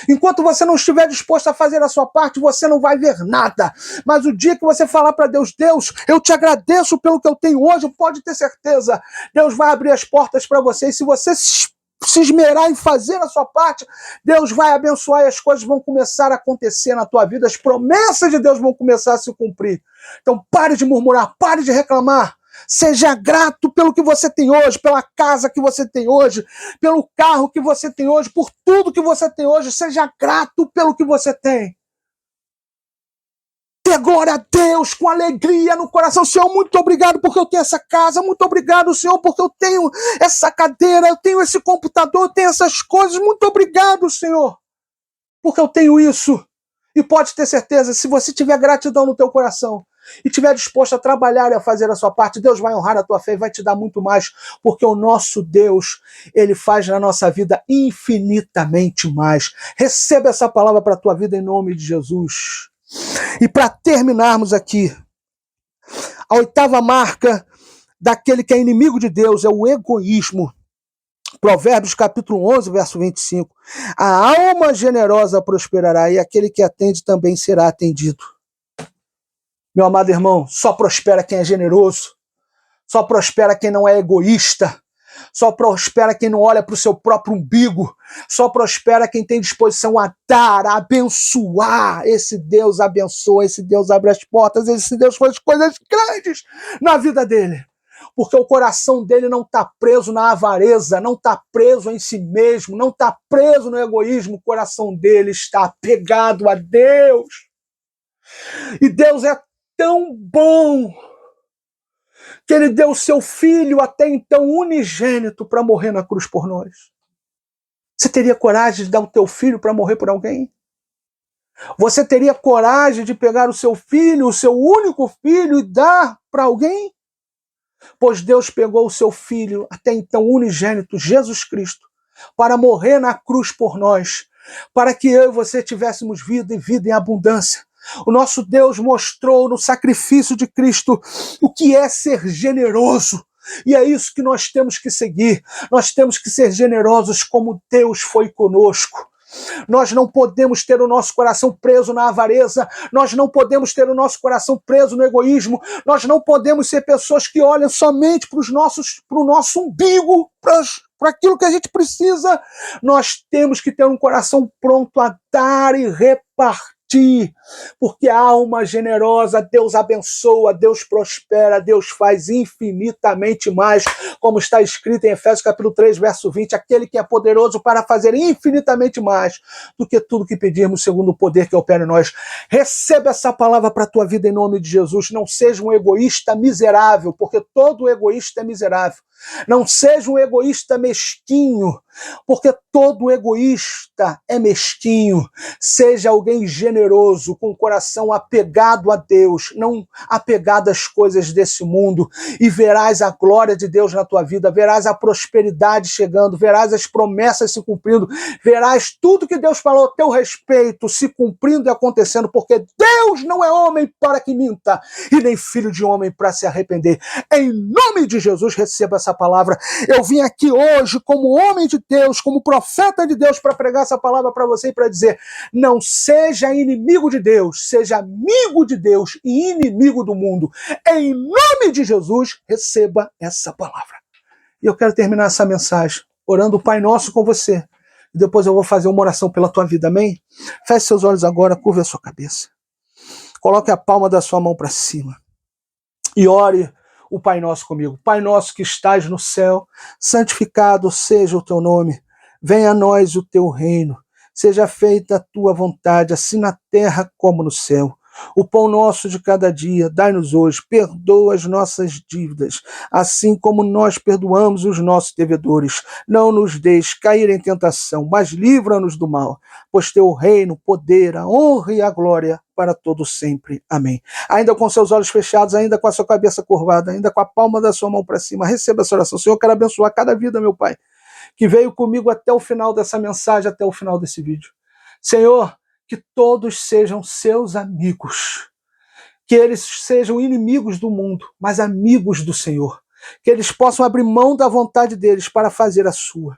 Enquanto você não estiver disposto a fazer a sua parte, você não vai ver nada. Mas o dia que você falar para Deus, Deus, eu te agradeço pelo que eu tenho hoje, pode ter certeza, Deus vai abrir as portas para você. E se você se esmerar em fazer a sua parte, Deus vai abençoar e as coisas vão começar a acontecer na tua vida. As promessas de Deus vão começar a se cumprir. Então pare de murmurar, pare de reclamar. Seja grato pelo que você tem hoje, pela casa que você tem hoje, pelo carro que você tem hoje, por tudo que você tem hoje. Seja grato pelo que você tem. Dê glória a Deus com alegria no coração. Senhor, muito obrigado porque eu tenho essa casa. Muito obrigado, Senhor, porque eu tenho essa cadeira, eu tenho esse computador, eu tenho essas coisas. Muito obrigado, Senhor, porque eu tenho isso. E pode ter certeza, se você tiver gratidão no teu coração e estiver disposto a trabalhar e a fazer a sua parte, Deus vai honrar a tua fé e vai te dar muito mais, porque o nosso Deus, Ele faz na nossa vida infinitamente mais. Receba essa palavra para a tua vida em nome de Jesus. E para terminarmos aqui, a 8ª marca daquele que é inimigo de Deus é o egoísmo. Provérbios capítulo 11, verso 25. A alma generosa prosperará e aquele que atende também será atendido. Meu amado irmão, só prospera quem é generoso, só prospera quem não é egoísta, só prospera quem não olha para o seu próprio umbigo, só prospera quem tem disposição a dar, a abençoar. Esse Deus abençoa, esse Deus abre as portas, esse Deus faz coisas grandes na vida dele. Porque o coração dele não está preso na avareza, não está preso em si mesmo, não está preso no egoísmo. O coração dele está apegado a Deus. E Deus é tão bom que Ele deu o seu Filho, até então unigênito, para morrer na cruz por nós. Você teria coragem de dar o teu filho para morrer por alguém? Você teria coragem de pegar o seu filho, o seu único filho, e dar para alguém? Pois Deus pegou o seu Filho, até então unigênito, Jesus Cristo, para morrer na cruz por nós, para que eu e você tivéssemos vida e vida em abundância. O nosso Deus mostrou no sacrifício de Cristo o que é ser generoso. E é isso que nós temos que seguir. Nós temos que ser generosos como Deus foi conosco. Nós não podemos ter o nosso coração preso na avareza, nós não podemos ter o nosso coração preso no egoísmo, nós não podemos ser pessoas que olham somente para o nosso umbigo, para aquilo que a gente precisa. Nós temos que ter um coração pronto a dar e repartir, porque a alma generosa, Deus abençoa, Deus prospera, Deus faz infinitamente mais, como está escrito em Efésios capítulo 3, verso 20, aquele que é poderoso para fazer infinitamente mais do que tudo que pedirmos, segundo o poder que opera em nós. Receba essa palavra para a tua vida em nome de Jesus. Não seja um egoísta miserável, porque todo egoísta é miserável. Não seja um egoísta mesquinho, porque todo egoísta é mesquinho. Seja alguém generoso, com o coração apegado a Deus, não apegado às coisas desse mundo, e verás a glória de Deus na tua vida, verás a prosperidade chegando, verás as promessas se cumprindo, verás tudo que Deus falou a teu respeito se cumprindo e acontecendo, porque Deus não é homem para que minta, e nem filho de homem para se arrepender. Em nome de Jesus, receba essa palavra. Eu vim aqui hoje como homem de Deus, como profeta de Deus, para pregar essa palavra para você e para dizer: não seja inimigo de Deus, seja amigo de Deus e inimigo do mundo. Em nome de Jesus, receba essa palavra. E eu quero terminar essa mensagem orando o Pai Nosso com você. E depois eu vou fazer uma oração pela tua vida, amém? Feche seus olhos agora, curva a sua cabeça. Coloque a palma da sua mão para cima. E ore o Pai Nosso comigo. Pai nosso que estás no céu, santificado seja o teu nome. Venha a nós o teu reino. Seja feita a tua vontade, assim na terra como no céu. O pão nosso de cada dia, dai-nos hoje, perdoa as nossas dívidas, assim como nós perdoamos os nossos devedores. Não nos deixes cair em tentação, mas livra-nos do mal, pois teu reino, poder, a honra e a glória para todos sempre. Amém. Ainda com seus olhos fechados, ainda com a sua cabeça curvada, ainda com a palma da sua mão para cima, receba essa oração. Senhor, eu quero abençoar cada vida, meu Pai. que veio comigo até o final dessa mensagem, até o final desse vídeo. Senhor, que todos sejam seus amigos, que eles sejam inimigos do mundo, mas amigos do Senhor, que eles possam abrir mão da vontade deles para fazer a sua.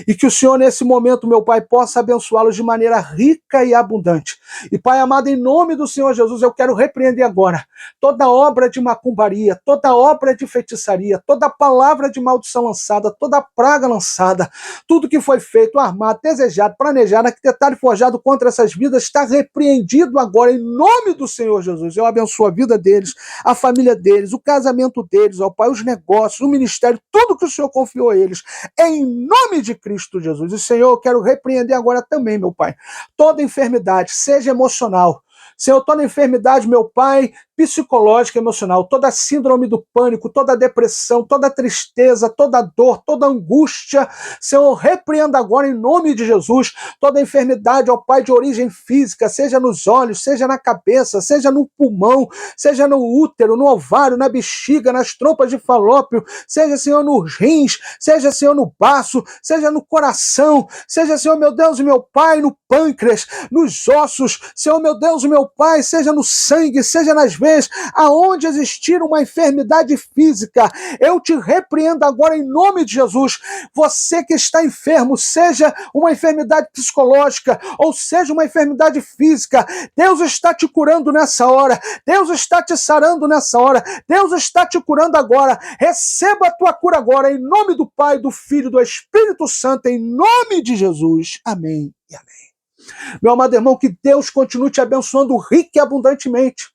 E que o Senhor, nesse momento, meu Pai, possa abençoá-los de maneira rica e abundante. E, Pai amado, em nome do Senhor Jesus, eu quero repreender agora toda obra de macumbaria, toda obra de feitiçaria, toda palavra de maldição lançada, toda praga lançada, tudo que foi feito, armado, desejado, planejado, arquitetado e forjado contra essas vidas, está repreendido agora, em nome do Senhor Jesus. Eu abençoo a vida deles, a família deles, o casamento deles, ó Pai, os negócios, o ministério, tudo que o Senhor confiou a eles, em nome de Cristo Jesus. E, Senhor, eu quero repreender agora também, meu Pai, toda enfermidade, seja emocional, Senhor, toda enfermidade, meu Pai, psicológica, emocional, toda síndrome do pânico, toda depressão, toda tristeza, toda dor, toda angústia, Senhor, repreenda agora em nome de Jesus toda enfermidade, ó Pai, de origem física, seja nos olhos, seja na cabeça, seja no pulmão, seja no útero, no ovário, na bexiga, nas trompas de falópio, seja, Senhor, nos rins, seja, Senhor, no baço, seja no coração, seja, Senhor, meu Deus e meu Pai, no pâncreas, nos ossos, Senhor, meu Deus e meu Pai, seja no sangue, seja nas veias, aonde existir uma enfermidade física, eu te repreendo agora em nome de Jesus. Você que está enfermo, seja uma enfermidade psicológica, ou seja uma enfermidade física, Deus está te curando nessa hora, Deus está te sarando nessa hora, Deus está te curando agora. Receba a tua cura agora, em nome do Pai, do Filho e do Espírito Santo, em nome de Jesus. Amém e amém. Meu amado irmão, que Deus continue te abençoando rica e abundantemente.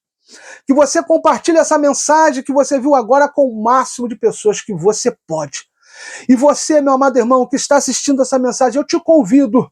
Que você compartilhe essa mensagem que você viu agora com o máximo de pessoas que você pode. E você, meu amado irmão, que está assistindo essa mensagem, eu te convido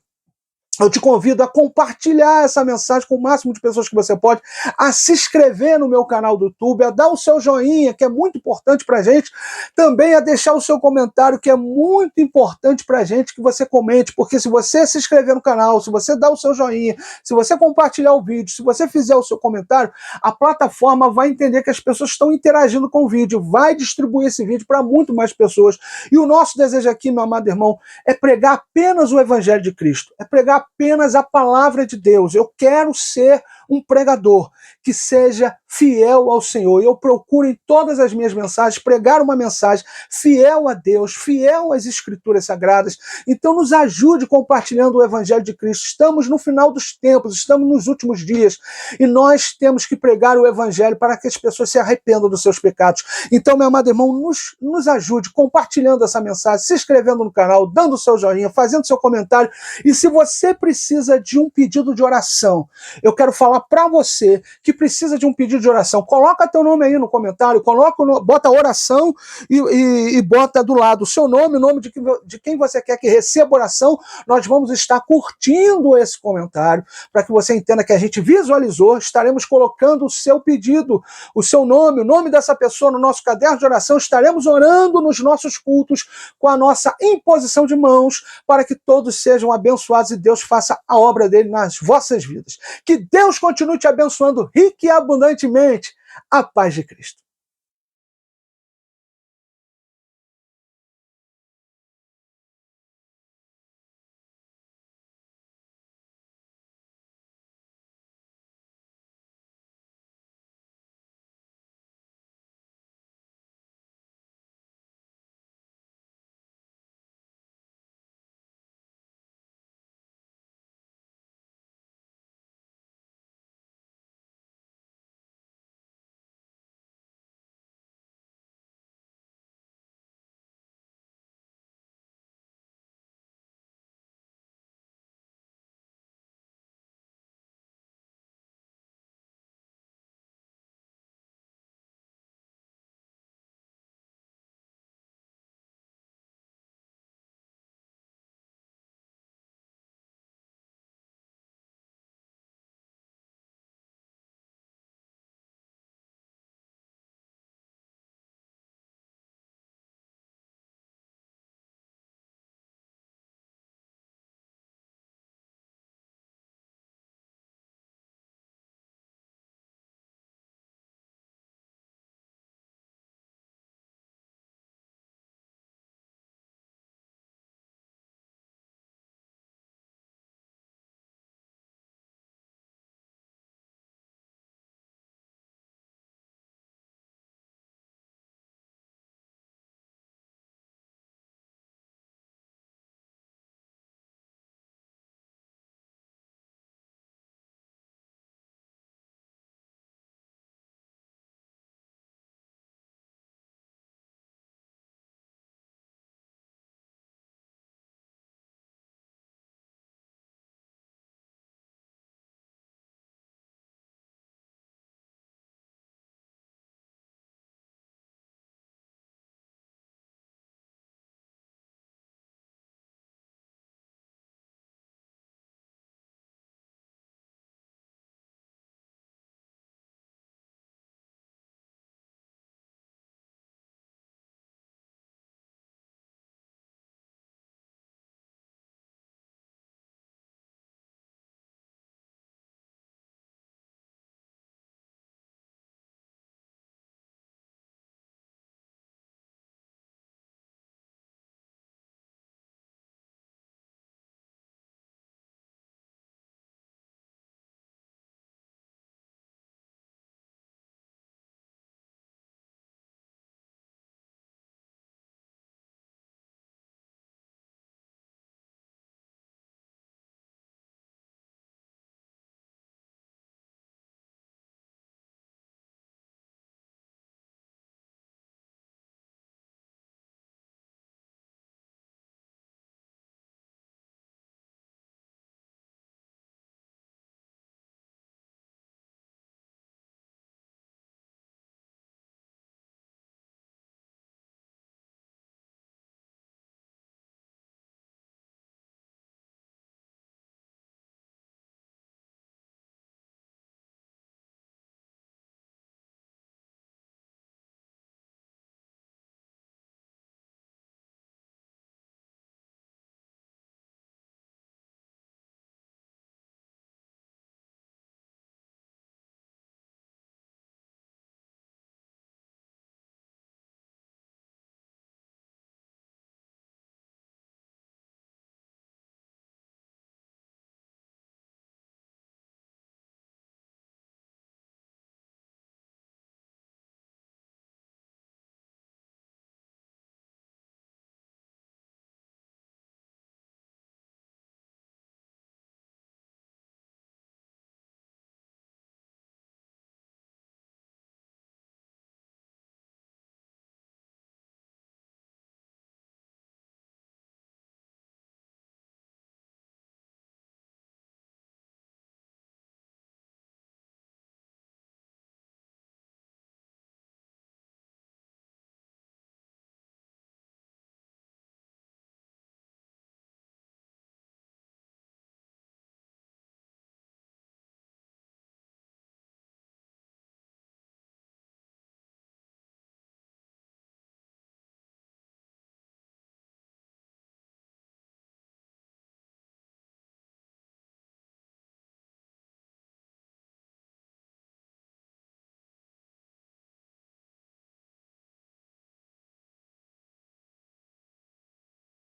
a compartilhar essa mensagem com o máximo de pessoas que você pode, a se inscrever no meu canal do YouTube, a dar o seu joinha, que é muito importante pra gente, também a deixar o seu comentário, que é muito importante pra gente que você comente, porque se você se inscrever no canal, se você dar o seu joinha, se você compartilhar o vídeo, se você fizer o seu comentário, a plataforma vai entender que as pessoas estão interagindo com o vídeo, vai distribuir esse vídeo para muito mais pessoas. E o nosso desejo aqui, meu amado irmão, é pregar apenas o Evangelho de Cristo, é pregar apenas a palavra de Deus. Eu quero ser um pregador que seja fiel ao Senhor. E eu procuro em todas as minhas mensagens pregar uma mensagem fiel a Deus, fiel às Escrituras Sagradas. Então nos ajude compartilhando o Evangelho de Cristo. Estamos no final dos tempos, estamos nos últimos dias e nós temos que pregar o Evangelho para que as pessoas se arrependam dos seus pecados. Então, meu amado irmão, nos ajude compartilhando essa mensagem, se inscrevendo no canal, dando o seu joinha, fazendo seu comentário. E se você precisa de um pedido de oração, eu quero falar para você que precisa de um pedido de oração, coloca teu nome aí no comentário, bota oração e bota do lado o seu nome, o nome de quem você quer que receba oração. Nós vamos estar curtindo esse comentário para que você entenda que a gente visualizou, estaremos colocando o seu pedido, o seu nome, o nome dessa pessoa no nosso caderno de oração, estaremos orando nos nossos cultos com a nossa imposição de mãos para que todos sejam abençoados e Deus faça a obra dele nas vossas vidas. Que Deus continue te abençoando rica e abundantemente. A paz de Cristo.